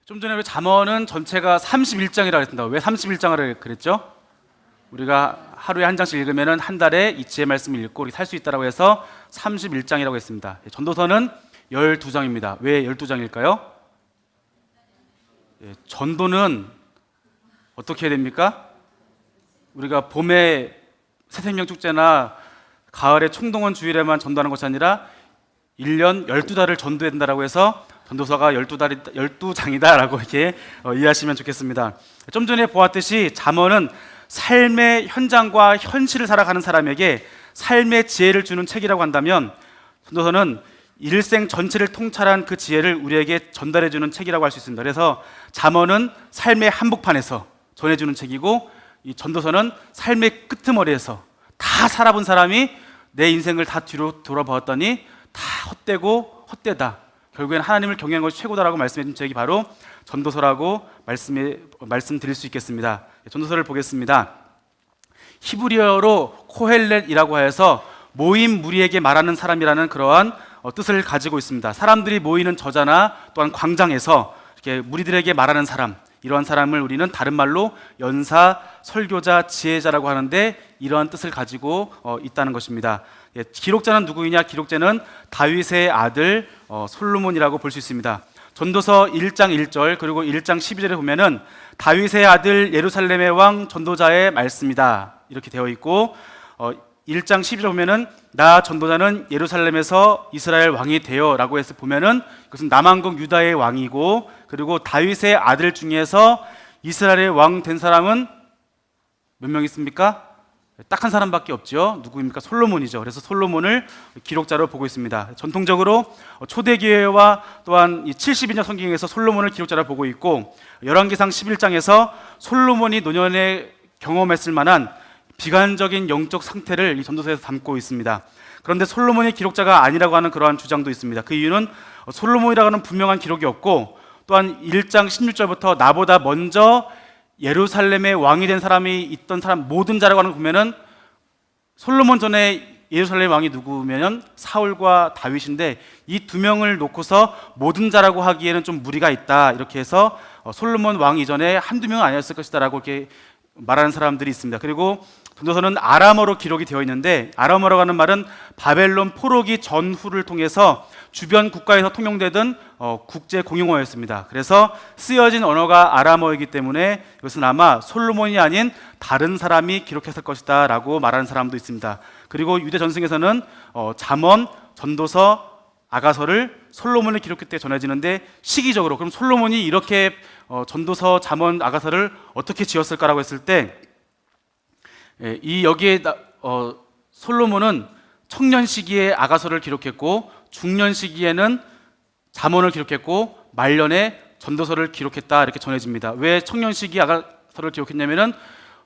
좀 전에 왜 잠언은 전체가 31장이라고 했습니다. 왜 31장을 그랬죠? 우리가 하루에 한 장씩 읽으면 한 달에 이 지혜 말씀을 읽고 살 수 있다고 해서 31장이라고 했습니다. 전도서는 12장입니다. 왜 12장일까요? 전도는 어떻게 해야 됩니까? 우리가 봄에 새생명 축제나 가을에 총동원 주일에만 전도하는 것이 아니라 1년 12달을 전도해야 된다고 해서 전도서가 12장이다라고 이렇게 이해하시면 좋겠습니다. 좀 전에 보았듯이 잠언은 삶의 현장과 현실을 살아가는 사람에게 삶의 지혜를 주는 책이라고 한다면, 전도서는 일생 전체를 통찰한 그 지혜를 우리에게 전달해주는 책이라고 할 수 있습니다. 그래서 잠언은 삶의 한복판에서 전해주는 책이고, 이 전도서는 삶의 끄트머리에서 다 살아본 사람이 내 인생을 다 뒤로 돌아보았더니 다 헛되고 헛되다, 결국엔 하나님을 경외하는 것이 최고다라고 말씀해준 책이 바로 전도서라고 말씀드릴 수 있겠습니다. 전도서를 보겠습니다. 히브리어로 코헬렛이라고 해서 모임 무리에게 말하는 사람이라는 그러한 뜻을 가지고 있습니다. 사람들이 모이는 저자나 또한 광장에서 이렇게 무리들에게 말하는 사람, 이러한 사람을 우리는 다른 말로 연사, 설교자, 지혜자라고 하는데, 이러한 뜻을 가지고 있다는 것입니다. 기록자는 누구이냐? 기록자는 다윗의 아들 솔로몬이라고 볼 수 있습니다. 전도서 1장 1절 그리고 1장 12절에 보면은 다윗의 아들 예루살렘의 왕 전도자의 말씀이다, 이렇게 되어 있고, 1장 12절에 보면은 나 전도자는 예루살렘에서 이스라엘 왕이 되어 라고 해서 보면은 그것은 남왕국 유다의 왕이고, 그리고 다윗의 아들 중에서 이스라엘의 왕 된 사람은 몇 명 있습니까? 딱 한 사람밖에 없죠. 누구입니까? 솔로몬이죠. 그래서 솔로몬을 기록자로 보고 있습니다. 전통적으로 초대교회와 또한 72년 성경에서 솔로몬을 기록자로 보고 있고, 열왕기상 11장에서 솔로몬이 노년에 경험했을 만한 비관적인 영적 상태를 이 전도서에서 담고 있습니다. 그런데 솔로몬이 기록자가 아니라고 하는 그러한 주장도 있습니다. 그 이유는 솔로몬이라고 하는 분명한 기록이 없고, 또한 1장 16절부터 나보다 먼저 예루살렘의 왕이 된 사람이 있던 사람 모든 자라고 하는 거 보면은 솔로몬 전에 예루살렘 왕이 누구면 사울과 다윗인데, 이 두 명을 놓고서 모든 자라고 하기에는 좀 무리가 있다, 이렇게 해서 솔로몬 왕 이전에 한두 명은 아니었을 것이다 라고 이렇게 말하는 사람들이 있습니다. 그리고 전도서는 아람어로 기록이 되어 있는데, 아람어라고 하는 말은 바벨론 포로기 전후를 통해서 주변 국가에서 통용되던 국제 공용어였습니다. 그래서 쓰여진 언어가 아람어이기 때문에 이것은 아마 솔로몬이 아닌 다른 사람이 기록했을 것이다 라고 말하는 사람도 있습니다. 그리고 유대 전승에서는 잠언, 전도서, 아가서를 솔로몬이 기록했을 때 전해지는데, 시기적으로 그럼 솔로몬이 이렇게 전도서, 잠언, 아가서를 어떻게 지었을까라고 했을 때, 여기에 솔로몬은 청년 시기에 아가서를 기록했고, 중년 시기에는 잠언을 기록했고, 말년에 전도서를 기록했다, 이렇게 전해집니다. 왜 청년 시기 아가서를 기록했냐면은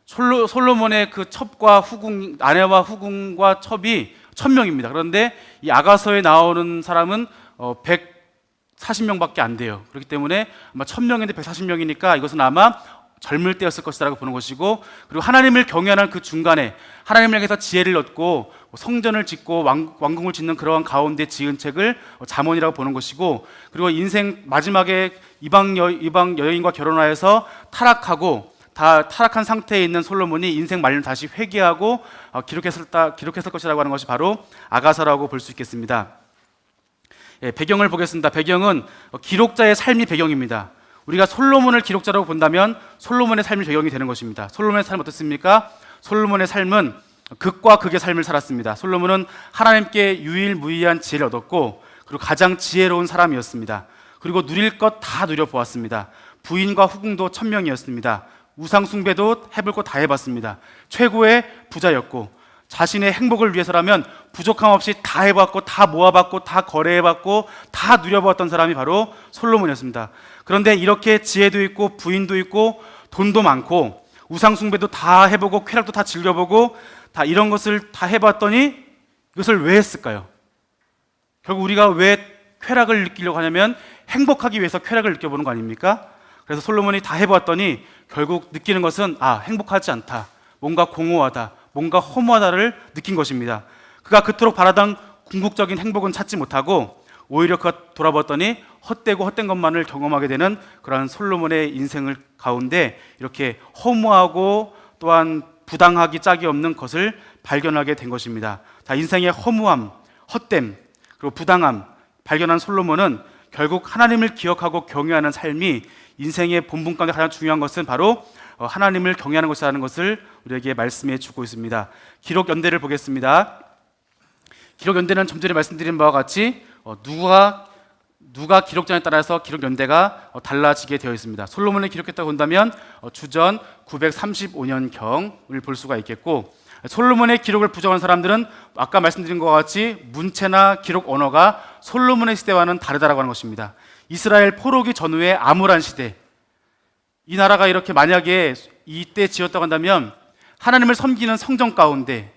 솔로몬의 그 첩과 후궁, 아내와 후궁과 첩이 1000명입니다. 그런데 이 아가서에 나오는 사람은 140명밖에 안 돼요. 그렇기 때문에 아마 1000명인데 140명이니까 이것은 아마 젊을 때였을 것이라고 보는 것이고, 그리고 하나님을 경외하는 그 중간에 하나님을 향해서 지혜를 얻고 성전을 짓고 왕궁을 짓는 그러한 가운데 지은 책을 잠언이라고 보는 것이고, 그리고 인생 마지막에 이방 여인과 결혼하여서 타락한 상태에 있는 솔로몬이 인생 말년 다시 회개하고 기록했을 것이라고 하는 것이 바로 아가서라고 볼 수 있겠습니다. 배경을 보겠습니다. 배경은 기록자의 삶이 배경입니다. 우리가 솔로몬을 기록자라고 본다면 솔로몬의 삶이 배경이 되는 것입니다. 솔로몬의 삶은 어떻습니까? 솔로몬의 삶은 극과 극의 삶을 살았습니다. 솔로몬은 하나님께 유일무이한 지혜를 얻었고, 그리고 가장 지혜로운 사람이었습니다. 그리고 누릴 것 다 누려보았습니다. 부인과 후궁도 1000명이었습니다. 우상숭배도 해볼 것 다 해봤습니다. 최고의 부자였고, 자신의 행복을 위해서라면 부족함 없이 다 해봤고, 다 모아봤고, 다 거래해봤고, 다 누려보았던 사람이 바로 솔로몬이었습니다. 그런데 이렇게 지혜도 있고 부인도 있고 돈도 많고 우상숭배도 다 해보고 쾌락도 다 즐겨보고 다 이런 것을 다 해봤더니 이것을 왜 했을까요? 결국 우리가 왜 쾌락을 느끼려고 하냐면 행복하기 위해서 쾌락을 느껴보는 거 아닙니까? 그래서 솔로몬이 다 해봤더니 결국 느끼는 것은 행복하지 않다, 뭔가 공허하다, 뭔가 허무하다를 느낀 것입니다. 그가 그토록 바라던 궁극적인 행복은 찾지 못하고 오히려 돌아봤더니 헛되고 헛된 것만을 경험하게 되는 그러한 솔로몬의 인생을 가운데 이렇게 허무하고 또한 부당하기 짝이 없는 것을 발견하게 된 것입니다. 자, 인생의 허무함, 헛됨, 그리고 부당함 발견한 솔로몬은 결국 하나님을 기억하고 경외하는 삶이 인생의 본분 가운데 가장 중요한 것은 바로 하나님을 경외하는 것이라는 것을 우리에게 말씀해 주고 있습니다. 기록 연대를 보겠습니다. 기록 연대는 좀 전에 말씀드린 바와 같이 누가 기록자에 따라서 기록 연대가 달라지게 되어 있습니다. 솔로몬이 기록했다고 본다면 주전 935년경을 볼 수가 있겠고, 솔로몬의 기록을 부정한 사람들은 아까 말씀드린 것과 같이 문체나 기록 언어가 솔로몬의 시대와는 다르다라고 하는 것입니다. 이스라엘 포로기 전후의 암울한 시대, 이 나라가 이렇게 만약에 이때 지었다고 한다면 하나님을 섬기는 성전 가운데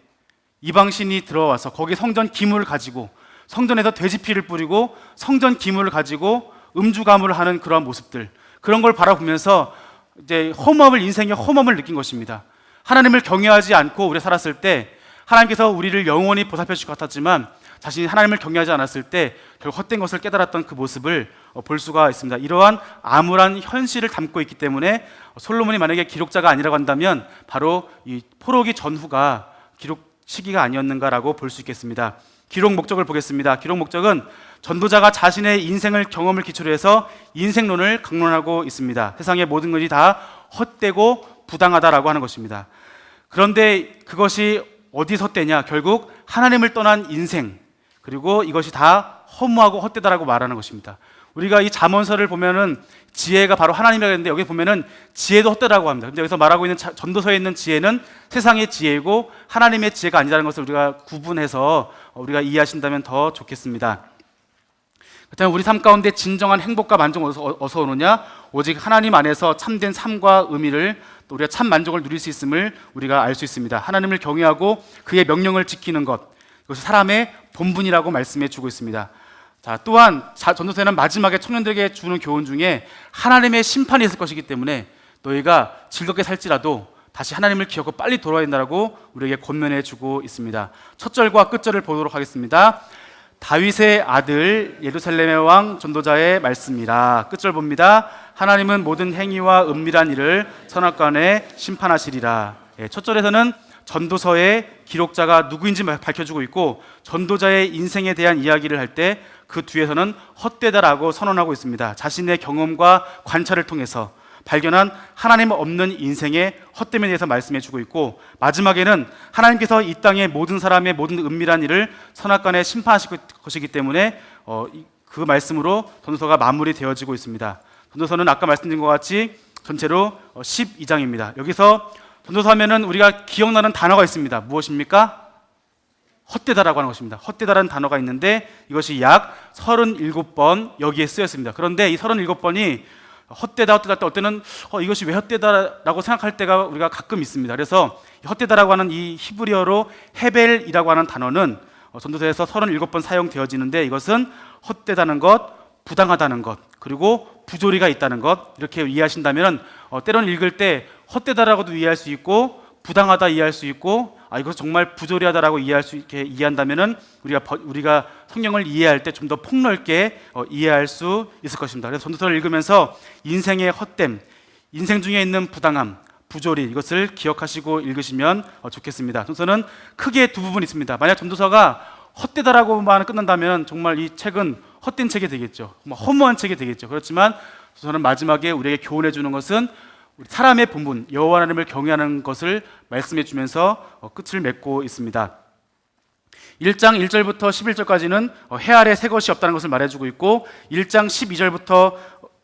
이방신이 들어와서 거기 성전 기물을 가지고 성전에서 돼지피를 뿌리고 성전 기물을 가지고 음주가물을 하는 그러한 모습들, 그런 걸 바라보면서 이제 인생의 허무함을 느낀 것입니다. 하나님을 경외하지 않고 우리가 살았을 때 하나님께서 우리를 영원히 보살펴 주실 것 같았지만 자신이 하나님을 경외하지 않았을 때 결국 헛된 것을 깨달았던 그 모습을 볼 수가 있습니다. 이러한 암울한 현실을 담고 있기 때문에 솔로몬이 만약에 기록자가 아니라고 한다면 바로 이 포로기 전후가 기록 시기가 아니었는가라고 볼 수 있겠습니다. 기록 목적을 보겠습니다. 기록 목적은 전도자가 자신의 인생을 경험을 기초로 해서 인생론을 강론하고 있습니다. 세상의 모든 것이 다 헛되고 부당하다라고 하는 것입니다. 그런데 그것이 어디서 헛되냐? 결국 하나님을 떠난 인생, 그리고 이것이 다 허무하고 헛되다라고 말하는 것입니다. 우리가 이 잠언서를 보면은 지혜가 바로 하나님이라고 했는데 여기 보면은 지혜도 헛되다고 합니다. 근데 여기서 말하고 있는 전도서에 있는 지혜는 세상의 지혜고 하나님의 지혜가 아니라는 것을 우리가 구분해서 우리가 이해하신다면 더 좋겠습니다. 그렇다면 우리 삶 가운데 진정한 행복과 만족은 어디서 오느냐? 오직 하나님 안에서 참된 삶과 의미를, 또 우리가 참 만족을 누릴 수 있음을 우리가 알 수 있습니다. 하나님을 경외하고 그의 명령을 지키는 것, 이것이 사람의 본분이라고 말씀해 주고 있습니다. 자, 또한 전도서에는 마지막에 청년들에게 주는 교훈 중에 하나님의 심판이 있을 것이기 때문에 너희가 즐겁게 살지라도 다시 하나님을 기억하고 빨리 돌아야 된다고 우리에게 권면해 주고 있습니다. 첫 절과 끝 절을 보도록 하겠습니다. 다윗의 아들 예루살렘의 왕 전도자의 말씀이라. 끝절 봅니다. 하나님은 모든 행위와 은밀한 일을 선악간에 심판하시리라. 첫 절에서는 전도서의 기록자가 누구인지 밝혀주고 있고, 전도자의 인생에 대한 이야기를 할 때 그 뒤에서는 헛되다라고 선언하고 있습니다. 자신의 경험과 관찰을 통해서 발견한 하나님 없는 인생의 헛됨에 대해서 말씀해 주고 있고, 마지막에는 하나님께서 이 땅의 모든 사람의 모든 은밀한 일을 선악간에 심판하실 것이기 때문에 그 말씀으로 전도서가 마무리되어지고 있습니다. 전도서는 아까 말씀드린 것 같이 전체로 12장입니다. 여기서 전도서 하면은 우리가 기억나는 단어가 있습니다. 무엇입니까? 헛되다라고 하는 것입니다. 헛되다라는 단어가 있는데 이것이 약 37번 여기에 쓰였습니다. 그런데 이 37번이 헛되다 할 때 어때는 이것이 왜 헛되다라고 생각할 때가 우리가 가끔 있습니다. 그래서 헛되다라고 하는 이 히브리어로 헤벨이라고 하는 단어는 전도서에서 37번 사용되어지는데, 이것은 헛되다는 것, 부당하다는 것, 그리고 부조리가 있다는 것, 이렇게 이해하신다면 때로는 읽을 때 헛되다라고도 이해할 수 있고 부당하다 이해할 수 있고 이거 정말 부조리하다라고 이해할 수 있게 이해한다면은 우리가 성경을 이해할 때 좀 더 폭넓게 이해할 수 있을 것입니다. 그래서 전도서를 읽으면서 인생의 헛됨, 인생 중에 있는 부당함, 부조리, 이것을 기억하시고 읽으시면 좋겠습니다. 전도서는 크게 두 부분이 있습니다. 만약 전도서가 헛되다라고만 끝난다면 정말 이 책은 헛된 책이 되겠죠. 허무한 책이 되겠죠. 그렇지만 저는 마지막에 우리에게 교훈해 주는 것은 사람의 본분, 여호와 하나님을 경외하는 것을 말씀해 주면서 끝을 맺고 있습니다. 1장 1절부터 11절까지는 해 아래 새 것이 없다는 것을 말해주고 있고, 1장 12절부터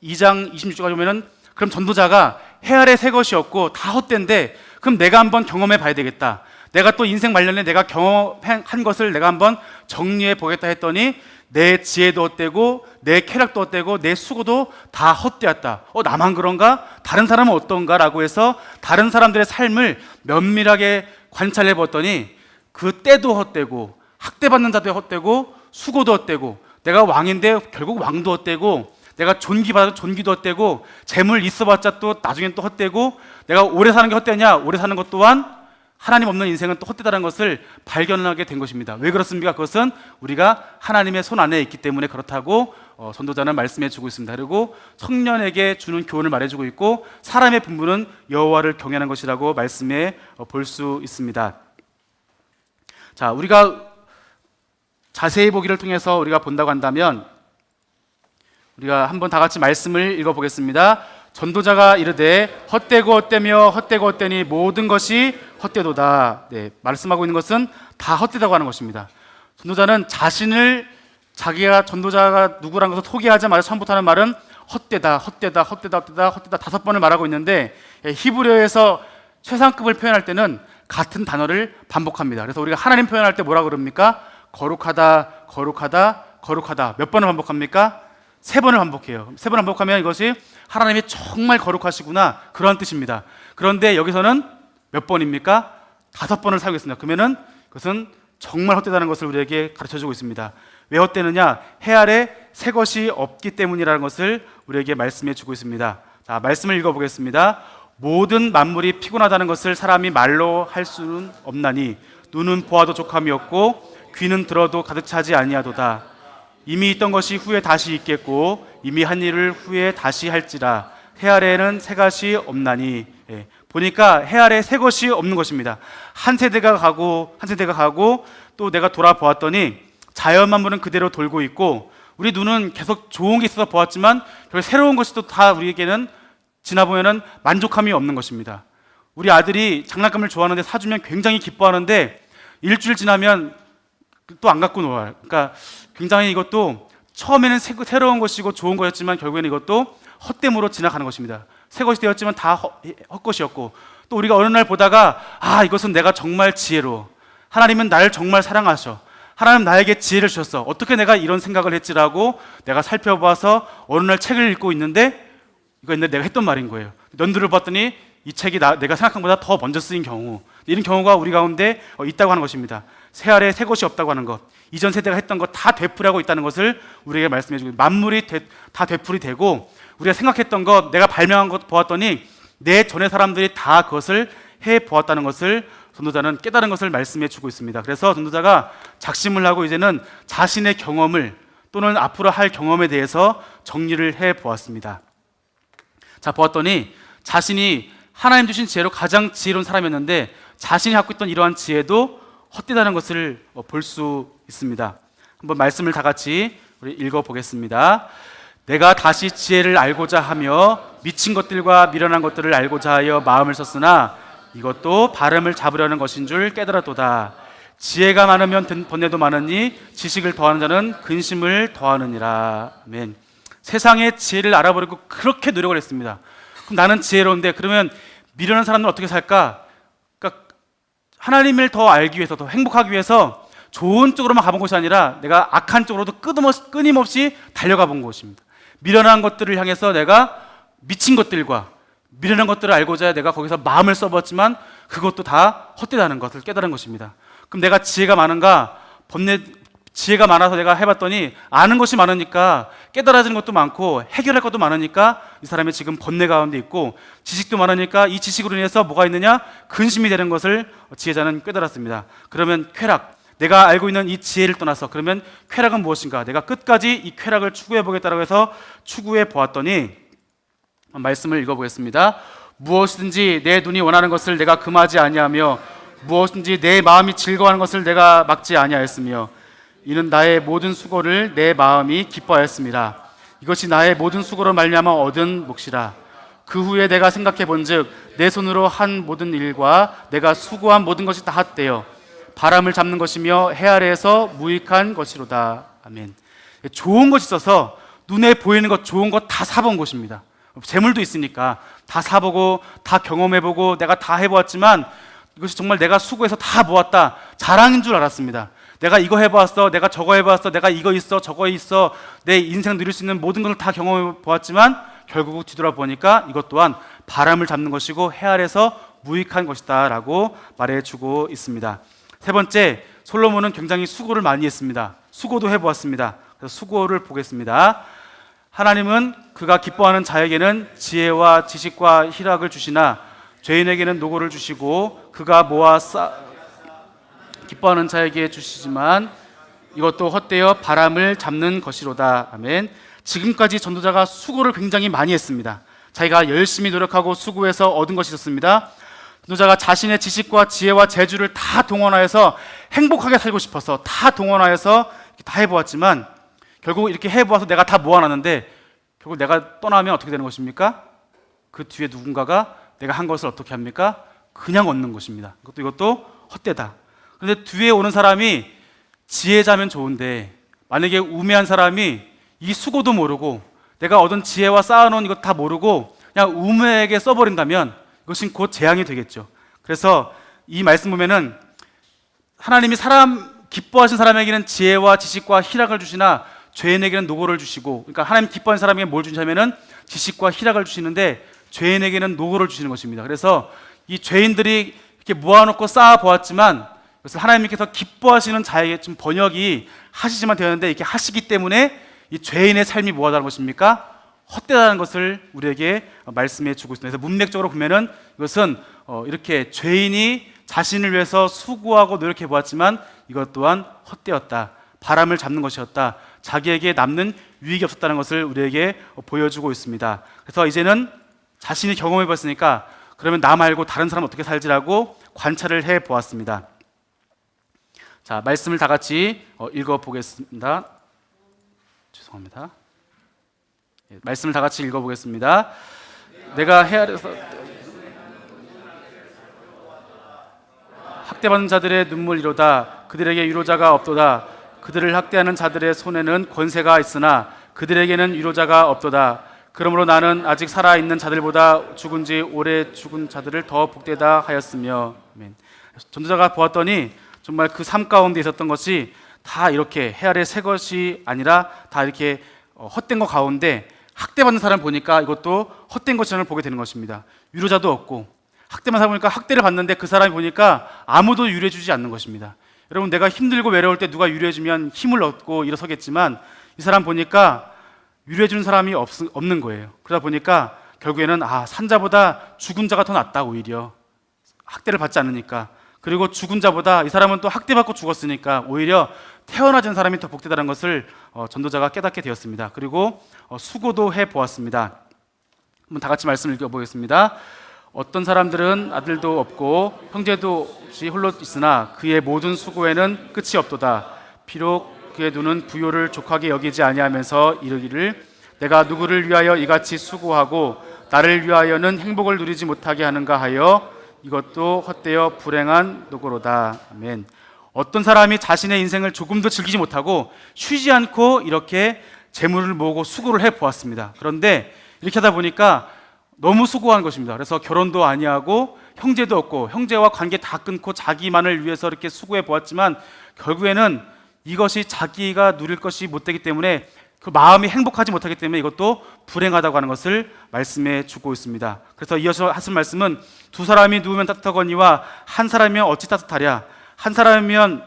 2장 26절까지 보면은 그럼 전도자가 해 아래 새 것이 없고 다 헛된데 그럼 내가 한번 경험해 봐야 되겠다, 내가 또 인생 말년에 내가 경험한 것을 내가 한번 정리해 보겠다 했더니 내 지혜도 헛되고 내 쾌락도 헛되고 내 수고도 다 헛되었다. 나만 그런가? 다른 사람은 어떤가? 라고 해서 다른 사람들의 삶을 면밀하게 관찰해 봤더니 그 때도 헛되고 학대받는 자도 헛되고 수고도 헛되고, 내가 왕인데 결국 왕도 헛되고, 내가 존귀받아도 존귀도 헛되고, 재물 있어봤자 또 나중엔 또 헛되고, 내가 오래 사는 게 헛되냐? 오래 사는 것 또한 하나님 없는 인생은 또 헛되다는 것을 발견하게 된 것입니다. 왜 그렇습니까? 그것은 우리가 하나님의 손 안에 있기 때문에 그렇다고 전도자는 말씀해 주고 있습니다. 그리고 청년에게 주는 교훈을 말해주고 있고, 사람의 분부는 여호와를 경외하는 것이라고 말씀해 볼 수 있습니다. 자, 우리가 자세히 보기를 통해서 우리가 본다고 한다면, 우리가 한번 다 같이 말씀을 읽어보겠습니다. 전도자가 이르되 헛되고 헛되며 헛되고 헛되니 모든 것이 헛되도다. 네, 말씀하고 있는 것은 다 헛되다고 하는 것입니다. 전도자는 자기가 전도자가 누구라는 것을 소개하자마자 처음부터 하는 말은 헛되다, 헛되다, 헛되다, 헛되다, 헛되다 5번을 말하고 있는데, 히브리어에서 최상급을 표현할 때는 같은 단어를 반복합니다. 그래서 우리가 하나님 표현할 때 뭐라고 그럽니까? 거룩하다, 거룩하다, 거룩하다. 몇 번을 반복합니까? 3번을 반복해요. 3번 반복하면 이것이 하나님이 정말 거룩하시구나, 그런 뜻입니다. 그런데 여기서는 몇 번입니까? 5번을 사용했습니다. 그러면은 그것은 정말 헛되다는 것을 우리에게 가르쳐주고 있습니다. 왜 헛되느냐? 해 아래 새 것이 없기 때문이라는 것을 우리에게 말씀해 주고 있습니다. 자, 말씀을 읽어보겠습니다. 모든 만물이 피곤하다는 것을 사람이 말로 할 수는 없나니 눈은 보아도 족함이 없고 귀는 들어도 가득 차지 아니하도다. 이미 있던 것이 후에 다시 있겠고 이미 한 일을 후에 다시 할지라. 해 아래에는 새 것이 없나니. 보니까 해 아래 새 것이 없는 것입니다. 한 세대가 가고 또 내가 돌아보았더니 자연 만물은 그대로 돌고 있고, 우리 눈은 계속 좋은 게 있어서 보았지만 결국 새로운 것이 또 다 우리에게는 지나보면은 만족함이 없는 것입니다. 우리 아들이 장난감을 좋아하는데 사주면 굉장히 기뻐하는데 일주일 지나면 또 안 갖고 놀아요. 그러니까 굉장히 이것도 처음에는 새로운 것이고 좋은 거였지만 결국에는 이것도 헛됨으로 지나가는 것입니다. 새 것이 되었지만 다 헛것이었고, 또 우리가 어느 날 보다가 이것은 내가 정말 지혜로워, 하나님은 나를 정말 사랑하셔, 하나님 나에게 지혜를 주셨어, 어떻게 내가 이런 생각을 했지라고 내가 살펴봐서 어느 날 책을 읽고 있는데 이거 옛날에 내가 했던 말인 거예요. 연두를 봤더니 이 책이 내가 생각한 것보다 더 먼저 쓰인 경우, 이런 경우가 우리 가운데 있다고 하는 것입니다. 새 아래 새 것이 없다고 하는 것, 이전 세대가 했던 것 다 되풀이하고 있다는 것을 우리에게 말씀해 주고, 만물이 다 되풀이 되고 우리가 생각했던 것, 내가 발명한 것 보았더니 내 전에 사람들이 다 그것을 해 보았다는 것을 전도자는 깨달은 것을 말씀해 주고 있습니다. 그래서 전도자가 작심을 하고 이제는 자신의 경험을 또는 앞으로 할 경험에 대해서 정리를 해 보았습니다. 자, 보았더니 자신이 하나님 주신 지혜로 가장 지혜로운 사람이었는데 자신이 갖고 있던 이러한 지혜도 헛되다는 것을 볼 수 있습니다. 한번 말씀을 다 같이 우리 읽어보겠습니다. 내가 다시 지혜를 알고자 하며 미친 것들과 미련한 것들을 알고자 하여 마음을 썼으나 이것도 발음을 잡으려는 것인 줄 깨달았도다. 지혜가 많으면 번뇌도 많으니 지식을 더하는 자는 근심을 더하느니라. 아멘. 세상의 지혜를 알아보려고 그렇게 노력을 했습니다. 그럼 나는 지혜로운데, 그러면 미련한 사람들은 어떻게 살까? 그러니까 하나님을 더 알기 위해서, 더 행복하기 위해서 좋은 쪽으로만 가본 것이 아니라 내가 악한 쪽으로도 끊임없이 달려가 본 것입니다. 미련한 것들을 향해서 내가 미친 것들과 미련한 것들을 알고자 내가 거기서 마음을 써봤지만 그것도 다 헛되다는 것을 깨달은 것입니다. 그럼 내가 지혜가 많은가? 지혜가 많아서 내가 해봤더니 아는 것이 많으니까 깨달아지는 것도 많고 해결할 것도 많으니까 이 사람이 지금 번뇌 가운데 있고, 지식도 많으니까 이 지식으로 인해서 뭐가 있느냐? 근심이 되는 것을 지혜자는 깨달았습니다. 그러면 쾌락, 내가 알고 있는 이 지혜를 떠나서 그러면 쾌락은 무엇인가? 내가 끝까지 이 쾌락을 추구해 보겠다고 해서 추구해 보았더니, 말씀을 읽어보겠습니다. 무엇이든지 내 눈이 원하는 것을 내가 금하지 아니하며 무엇이든지 내 마음이 즐거워하는 것을 내가 막지 아니하였으며 이는 나의 모든 수고를 내 마음이 기뻐하였습니다. 이것이 나의 모든 수고로 말미암아 얻은 몫이라. 그 후에 내가 생각해 본즉 내 손으로 한 모든 일과 내가 수고한 모든 것이 다 헛되어 바람을 잡는 것이며 해 아래에서 무익한 것이로다. 아멘. 좋은 것이 있어서 눈에 보이는 것, 좋은 것 다 사본 것입니다. 재물도 있으니까 다 사보고 다 경험해보고 내가 다 해보았지만 이것이 정말 내가 수고해서 다 모았다, 자랑인 줄 알았습니다. 내가 이거 해보았어, 내가 저거 해보았어, 내가 이거 있어, 저거 있어, 내 인생 누릴 수 있는 모든 걸 다 경험해보았지만 결국 뒤돌아보니까 이것 또한 바람을 잡는 것이고 해 아래서 무익한 것이다 라고 말해주고 있습니다. 세 번째, 솔로몬은 굉장히 수고를 많이 했습니다. 수고도 해보았습니다. 그래서 수고를 보겠습니다. 하나님은 그가 기뻐하는 자에게는 지혜와 지식과 희락을 주시나 죄인에게는 노고를 주시고 그가 모아 기뻐하는 자에게 주시지만 이것도 헛되어 바람을 잡는 것이로다. 아멘. 지금까지 전도자가 수고를 굉장히 많이 했습니다. 자기가 열심히 노력하고 수고해서 얻은 것이 있었습니다. 전도자가 자신의 지식과 지혜와 재주를 다 동원하여서 행복하게 살고 싶어서 다 동원하여서 다 해보았지만 결국 이렇게 해보아서 내가 다 모아놨는데 결국 내가 떠나면 어떻게 되는 것입니까? 그 뒤에 누군가가 내가 한 것을 어떻게 합니까? 그냥 얻는 것입니다. 이것도 헛되다. 그런데 뒤에 오는 사람이 지혜자면 좋은데 만약에 우매한 사람이 이 수고도 모르고 내가 얻은 지혜와 쌓아놓은 이것 다 모르고 그냥 우매하게 써버린다면 이것은 곧 재앙이 되겠죠. 그래서 이 말씀 보면은 하나님이 기뻐하신 사람에게는 지혜와 지식과 희락을 주시나 죄인에게는 노고를 주시고, 그러니까 하나님 기뻐하는 사람에게 뭘 주시냐면은 지식과 희락을 주시는데 죄인에게는 노고를 주시는 것입니다. 그래서 이 죄인들이 이렇게 모아놓고 쌓아 보았지만 그래서 하나님께서 기뻐하시는 자에게 좀 번역이 하시지만 되었는데 이렇게 하시기 때문에 이 죄인의 삶이 뭐하다는 것입니까? 헛되다는 것을 우리에게 말씀해 주고 있습니다. 그래서 문맥적으로 보면은 이것은 이렇게 죄인이 자신을 위해서 수고하고 노력해 보았지만 이것 또한 헛되었다. 바람을 잡는 것이었다. 자기에게 남는 유익이 없었다는 것을 우리에게 보여주고 있습니다. 그래서 이제는 자신이 경험해 봤으니까 그러면 나 말고 다른 사람은 어떻게 살지라고 관찰을 해 보았습니다. 자, 말씀을 다 같이 읽어 보겠습니다. 죄송합니다. 말씀을 다 같이 읽어 보겠습니다. 내가 헤아려서 학대받는 자들의 눈물이로다. 그들에게 위로자가 없도다. 그들을 학대하는 자들의 손에는 권세가 있으나 그들에게는 위로자가 없도다. 그러므로 나는 아직 살아있는 자들보다 죽은 지 오래 죽은 자들을 더 복되다 하였으며. 아멘. 전도자가 보았더니 정말 그 삶 가운데 있었던 것이 다 이렇게 해 아래 새 것이 아니라 다 이렇게 헛된 것 가운데 학대받는 사람 보니까 이것도 헛된 것처럼 보게 되는 것입니다. 위로자도 없고 학대만 사람 보니까 학대를 받는데 그 사람이 보니까 아무도 위로해 주지 않는 것입니다. 여러분, 내가 힘들고 외로울 때 누가 위로해 주면 힘을 얻고 일어서겠지만 이 사람 보니까 위로해 주는 사람이 없는 거예요. 그러다 보니까 결국에는 산자보다 죽은 자가 더 낫다. 오히려 학대를 받지 않으니까. 그리고 죽은 자보다 이 사람은 또 학대받고 죽었으니까 오히려 태어나진 사람이 더 복되다는 것을 전도자가 깨닫게 되었습니다. 그리고 수고도 해보았습니다. 한번 다 같이 말씀을 읽어보겠습니다. 어떤 사람들은 아들도 없고 형제도 없이 홀로 있으나 그의 모든 수고에는 끝이 없도다. 비록 그의 눈은 부요를 족하게 여기지 아니하면서 이르기를 내가 누구를 위하여 이같이 수고하고 나를 위하여는 행복을 누리지 못하게 하는가 하여 이것도 헛되어 불행한 노고로다. 아멘. 어떤 사람이 자신의 인생을 조금도 즐기지 못하고 쉬지 않고 이렇게 재물을 모으고 수고를 해보았습니다. 그런데 이렇게 하다 보니까 너무 수고한 것입니다. 그래서 결혼도 아니하고 형제도 없고 형제와 관계 다 끊고 자기만을 위해서 이렇게 수고해 보았지만 결국에는 이것이 자기가 누릴 것이 못되기 때문에 그 마음이 행복하지 못하기 때문에 이것도 불행하다고 하는 것을 말씀해 주고 있습니다. 그래서 이어서 하신 말씀은 두 사람이 누우면 따뜻하거니와 한 사람이면 어찌 따뜻하랴. 한 사람이면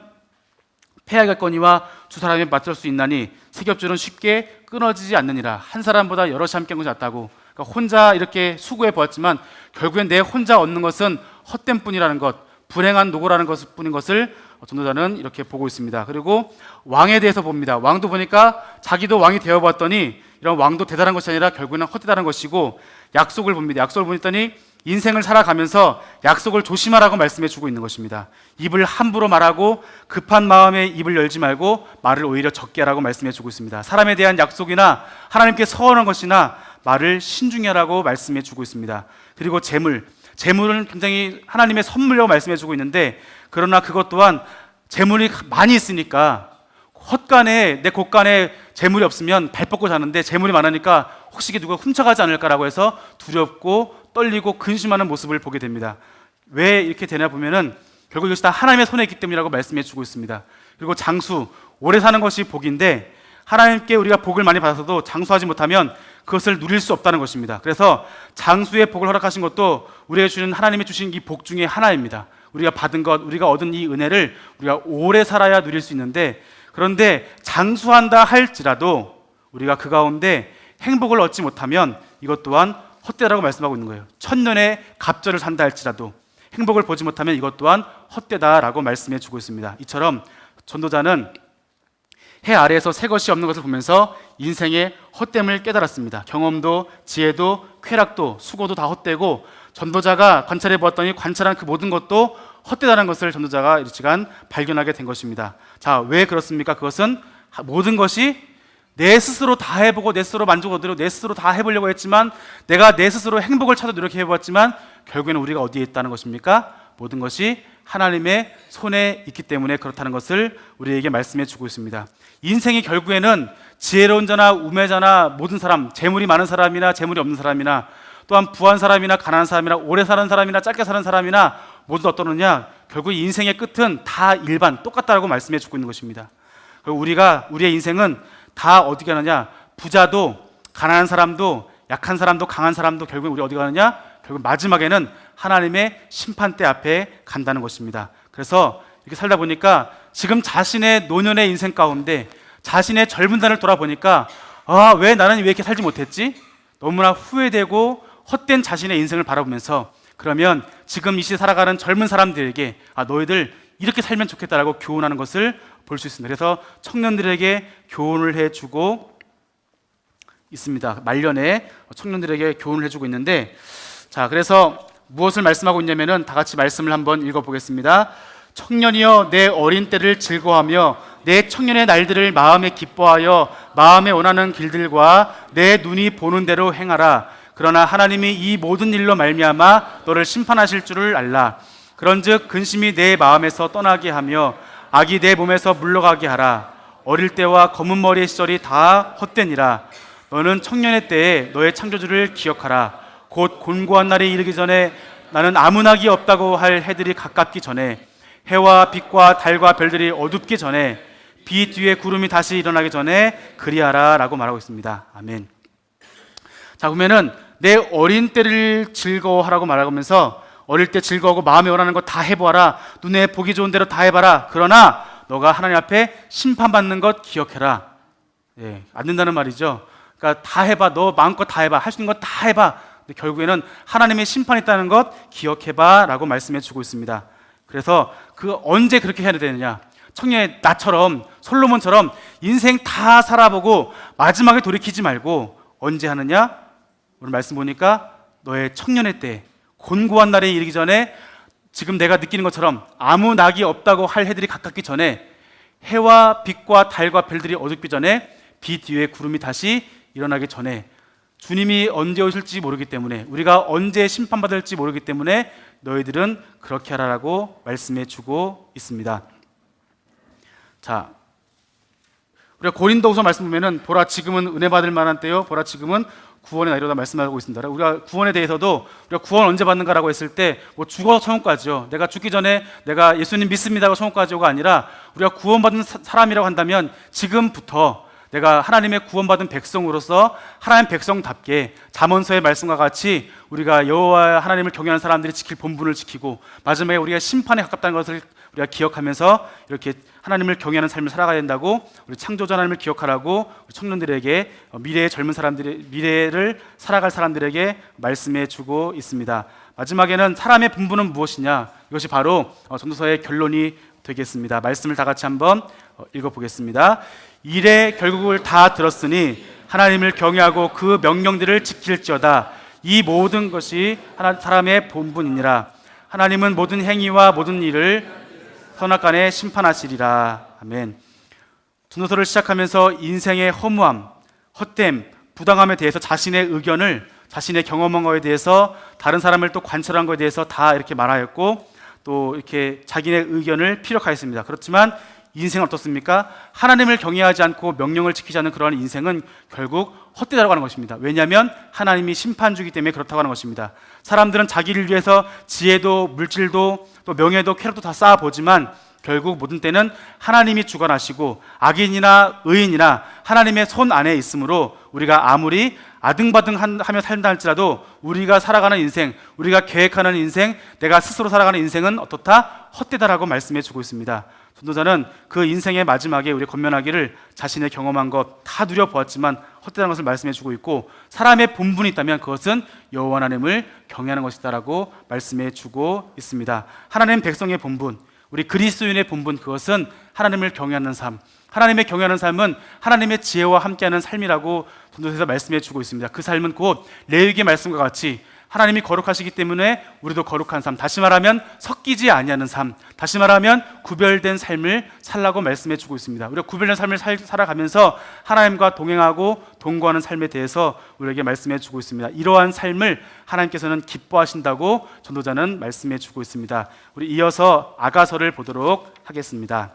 패하겠거니와 두 사람이 맞설 수 있나니 세겹줄은 쉽게 끊어지지 않느니라. 한 사람보다 여럿이 함께 하는 것이 낫다고. 그러니까 혼자 이렇게 수고해 보았지만 결국엔 내 혼자 얻는 것은 헛된 뿐이라는 것, 불행한 노고라는 것 뿐인 것을 전도자는 이렇게 보고 있습니다. 그리고 왕에 대해서 봅니다. 왕도 보니까 자기도 왕이 되어봤더니 이런 왕도 대단한 것이 아니라 결국에는 헛되다는 것이고, 약속을 봅니다. 약속을 보니 인생을 살아가면서 약속을 조심하라고 말씀해 주고 있는 것입니다. 입을 함부로 말하고 급한 마음에 입을 열지 말고 말을 오히려 적게 하라고 말씀해 주고 있습니다. 사람에 대한 약속이나 하나님께 서원한 것이나 말을 신중히 하라고 말씀해 주고 있습니다. 그리고 재물은 굉장히 하나님의 선물이라고 말씀해 주고 있는데, 그러나 그것 또한 재물이 많이 있으니까 헛간에 내 곳간에 재물이 없으면 발 뻗고 자는데 재물이 많으니까 혹시 누가 훔쳐가지 않을까라고 해서 두렵고 떨리고 근심하는 모습을 보게 됩니다. 왜 이렇게 되냐 보면은 결국 이것이 다 하나님의 손에 있기 때문이라고 말씀해 주고 있습니다. 그리고 장수, 오래 사는 것이 복인데 하나님께 우리가 복을 많이 받아서도 장수하지 못하면 그것을 누릴 수 없다는 것입니다. 그래서 장수의 복을 허락하신 것도 우리에게 주는 하나님이 주신 이 복 중에 하나입니다. 우리가 받은 것, 우리가 얻은 이 은혜를 우리가 오래 살아야 누릴 수 있는데, 그런데 장수한다 할지라도 우리가 그 가운데 행복을 얻지 못하면 이것 또한 헛되다라고 말씀하고 있는 거예요. 천년의 갑절을 산다 할지라도 행복을 보지 못하면 이것 또한 헛되다라고 말씀해 주고 있습니다. 이처럼 전도자는 해 아래에서 새 것이 없는 것을 보면서 인생의 헛됨을 깨달았습니다. 경험도 지혜도 쾌락도 수고도 다 헛되고 전도자가 관찰해 보았더니 관찰한 그 모든 것도 헛되다는 것을 전도자가 이 시간 발견하게 된 것입니다. 자, 왜 그렇습니까? 그것은 모든 것이 내 스스로 다 해보고 내 스스로 만족을 얻으려고 내 스스로 다 해보려고 했지만 내가 내 스스로 행복을 찾아 노력해 보았지만 결국에는 우리가 어디에 있다는 것입니까? 모든 것이 하나님의 손에 있기 때문에 그렇다는 것을 우리에게 말씀해 주고 있습니다. 인생이 결국에는 지혜로운 자나 우매자나 모든 사람, 재물이 많은 사람이나 재물이 없는 사람이나 또한 부한 사람이나 가난한 사람이나 오래 사는 사람이나 짧게 사는 사람이나 모두 어떠느냐? 결국 인생의 끝은 다 일반 똑같다라고 말씀해 주고 있는 것입니다. 그리고 우리의 인생은 다 어디 가느냐? 부자도 가난한 사람도 약한 사람도 강한 사람도 결국 우리 어디 가느냐? 결국 마지막에는 하나님의 심판대 앞에 간다는 것입니다. 그래서 이렇게 살다 보니까 지금 자신의 노년의 인생 가운데 자신의 젊은 날을 돌아보니까 왜 나는 왜 이렇게 살지 못했지? 너무나 후회되고 헛된 자신의 인생을 바라보면서 그러면 지금 이 시대 살아가는 젊은 사람들에게 너희들 이렇게 살면 좋겠다라고 교훈하는 것을 볼 수 있습니다. 그래서 청년들에게 교훈을 해주고 있습니다. 말년에 청년들에게 교훈을 해주고 있는데, 자, 그래서 무엇을 말씀하고 있냐면은 다 같이 말씀을 한번 읽어보겠습니다. 청년이여 내 어린 때를 즐거워하며 내 청년의 날들을 마음에 기뻐하여 마음에 원하는 길들과 내 눈이 보는 대로 행하라. 그러나 하나님이 이 모든 일로 말미암아 너를 심판하실 줄을 알라. 그런즉 근심이 내 마음에서 떠나게 하며 악이 내 몸에서 물러가게 하라. 어릴 때와 검은 머리의 시절이 다 헛되니라. 너는 청년의 때에 너의 창조주를 기억하라. 곧 곤고한 날이 이르기 전에 나는 아무 낙이 없다고 할 해들이 가깝기 전에 해와 빛과 달과 별들이 어둡기 전에 빛 뒤에 구름이 다시 일어나기 전에 그리하라 라고 말하고 있습니다. 아멘. 자, 보면은 내 어린 때를 즐거워하라고 말하면서 어릴 때 즐거워하고 마음에 원하는 거 다 해보아라. 눈에 보기 좋은 대로 다 해봐라. 그러나 너가 하나님 앞에 심판받는 것 기억해라. 안 된다는 말이죠. 그러니까 다 해봐. 너 마음껏 다 해봐. 할 수 있는 거 다 해봐. 근데 결국에는 하나님의 심판이 있다는 것 기억해봐 라고 말씀해 주고 있습니다. 그래서 언제 그렇게 해야 되느냐? 청년의 나처럼 솔로몬처럼 인생 다 살아보고 마지막에 돌이키지 말고 언제 하느냐? 오늘 말씀 보니까 너의 청년의 때 곤고한 날에 이르기 전에 지금 내가 느끼는 것처럼 아무 낙이 없다고 할 해들이 가깝기 전에 해와 빛과 달과 별들이 어둡기 전에 빛 뒤에 구름이 다시 일어나기 전에 주님이 언제 오실지 모르기 때문에 우리가 언제 심판받을지 모르기 때문에 너희들은 그렇게 하라라고 말씀해 주고 있습니다. 자, 우리가 고린도후서 말씀 보면은 보라 지금은 은혜 받을 만한 때요 보라 지금은 구원의 날이로다 말씀하고 있습니다. 우리가 구원에 대해서도 우리가 구원 언제 받는가라고 했을 때 뭐 죽어서 천국까지요. 내가 죽기 전에 내가 예수님 믿습니다고 천국까지가 아니라 우리가 구원받은 사람이라고 한다면 지금부터 내가 하나님의 구원받은 백성으로서 하나님 백성답게 잠언서의 말씀과 같이 우리가 여호와 하나님을 경외하는 사람들이 지킬 본분을 지키고 마지막에 우리가 심판에 가깝다는 것을 우리가 기억하면서 이렇게 하나님을 경외하는 삶을 살아가야 된다고 우리 창조자 하나님을 기억하라고 우리 청년들에게 미래의 젊은 사람들의 미래를 살아갈 사람들에게 말씀해 주고 있습니다. 마지막에는 사람의 본분은 무엇이냐? 이것이 바로 전도서의 결론이 되겠습니다. 말씀을 다 같이 한번 읽어보겠습니다. 일의 결국을 다 들었으니 하나님을 경외하고 그 명령들을 지킬지어다. 이 모든 것이 사람의 본분이니라. 하나님은 모든 행위와 모든 일을 선악간에 심판하시리라. 아멘. 전도서를 시작하면서 인생의 허무함, 헛됨, 부당함에 대해서 자신의 의견을 자신의 경험한 거에 대해서 다른 사람을 또 관찰한 거에 대해서 다 이렇게 말하였고 또 이렇게 자기의 의견을 피력하였습니다. 그렇지만 인생은 어떻습니까? 하나님을 경외하지 않고 명령을 지키지 않는 그러한 인생은 결국 헛되다고 하는 것입니다. 왜냐하면 하나님이 심판주기 때문에 그렇다고 하는 것입니다. 사람들은 자기를 위해서 지혜도 물질도 또 명예도 쾌락도 다 쌓아보지만 결국 모든 때는 하나님이 주관하시고 악인이나 의인이나 하나님의 손 안에 있으므로 우리가 아무리 아등바등하며 살다 할지라도 우리가 살아가는 인생, 우리가 계획하는 인생, 내가 스스로 살아가는 인생은 어떻다? 헛되다라고 말씀해 주고 있습니다. 전도자는 그 인생의 마지막에 우리 권면하기를 자신의 경험한 것 다 누려보았지만 헛되다는 것을 말씀해 주고 있고, 사람의 본분이 있다면 그것은 여호와 하나님을 경외하는 것이다라고 말씀해 주고 있습니다. 하나님 백성의 본분, 우리 그리스도인의 본분, 그것은 하나님을 경외하는 삶, 하나님의 경외하는 삶은 하나님의 지혜와 함께하는 삶이라고 전도서에서 말씀해 주고 있습니다. 그 삶은 곧 레위기의 말씀과 같이 하나님이 거룩하시기 때문에 우리도 거룩한 삶, 다시 말하면 섞이지 아니하는 삶, 다시 말하면 구별된 삶을 살라고 말씀해 주고 있습니다. 우리가 구별된 삶을 살아가면서 하나님과 동행하고 동거하는 삶에 대해서 우리에게 말씀해 주고 있습니다. 이러한 삶을 하나님께서는 기뻐하신다고 전도자는 말씀해 주고 있습니다. 우리 이어서 아가서를 보도록 하겠습니다.